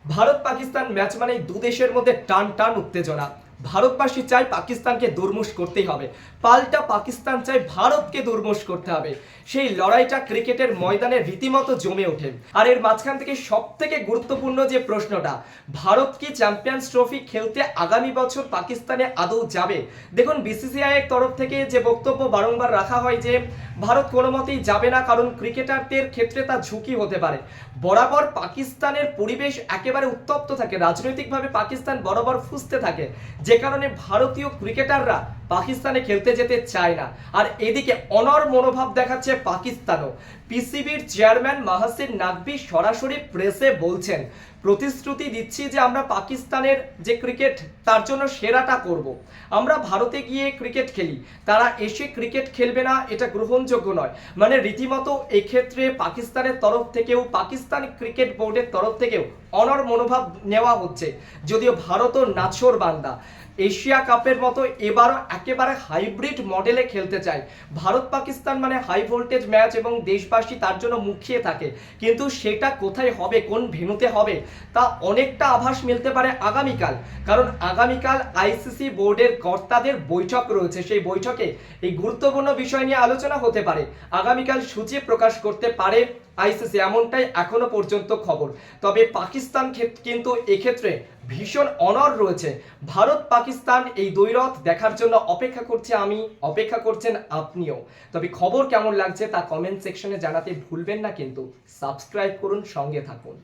Bharat Pakistan match মানেই দু দেশের মধ্যে টান টান উত্তেজনা। ভারতবাসী চায় পাকিস্তানকে দুর্মুষ করতেই হবে, পাল্টা পাকিস্তান চায় ভারতকে দুর্মুষ করতে হবে। সেই লড়াইটা ক্রিকেটের ময়দানে রীতিমতো জমে ওঠে। আর এর মাঝখান থেকে সব থেকে গুরুত্বপূর্ণ যে প্রশ্নটা, ভারত কি চ্যাম্পিয়ন্স ট্রফি খেলতে আগামী বছর পাকিস্তানে আদৌ যাবে? দেখুন, বিসিসিআই এর তরফ থেকে যে বক্তব্য বারংবার রাখা হয় যে ভারত কোনো মতেই যাবে না, কারণ ক্রিকেটারদের ক্ষেত্রে তা ঝুঁকি হতে পারে। বরাবর পাকিস্তানের পরিবেশ একেবারে উত্তপ্ত থাকে, রাজনৈতিকভাবে পাকিস্তান বরাবর ফুঁসতে থাকে, যে কারণে ভারতীয় ক্রিকেটাররা পাকিস্তানে খেলতে যেতে চায় না। আর এদিকে অনর মনোভাব দেখাচ্ছে পাকিস্তানও। পিসিবির চেয়ারম্যান মাহসিন নাকভি সরাসরি প্রেসে বলছেন, প্রতিশ্রুতি দিচ্ছি যে আমরা পাকিস্তানের যে ক্রিকেট তার জন্য সেরাটা করব। আমরা ভারতে গিয়ে ক্রিকেট খেলি, তারা এসে ক্রিকেট খেলবে না, এটা গ্রহণযোগ্য নয়। মানে রীতিমতো এক্ষেত্রে পাকিস্তানের তরফ থেকেও, পাকিস্তান ক্রিকেট বোর্ডের তরফ থেকেও অনর মনোভাব নেওয়া হচ্ছে। যদিও ভারতও নাছোড় বান্দা, এশিয়া কাপের মতো এবারও একেবারে হাইব্রিড মডেলে খেলতে চায়। ভারত পাকিস্তান মানে হাই ভোল্টেজ ম্যাচ এবং দেশবাসী তার জন্য মুখিয়ে থাকে, কিন্তু সেটা কোথায় হবে, কোন ভেন্যুতে হবে, তা অনেকটা আভাস মিলতে পারে আগামীকাল। কারণ আগামীকাল আইসিসি বোর্ডের কর্তাদের বৈঠক রয়েছে, সেই বৈঠকে এই গুরুত্বপূর্ণ বিষয় নিয়ে আলোচনা হতে পারে। আগামীকাল সূচি প্রকাশ করতে পারে আইসিসি, এমনটাই এখনো পর্যন্ত খবর। তবে পাকিস্তান কিন্তু এক্ষেত্রে ভীষণ অনড় রয়েছে। ভারত পাকিস্তান এই দ্বৈরথ দেখার জন্য অপেক্ষা করছে আমি, অপেক্ষা করছেন আপনিও। তবে খবর কেমন লাগছে তা কমেন্ট সেকশনে জানাতে ভুলবেন না, কিন্তু সাবস্ক্রাইব করুন, সঙ্গে থাকুন।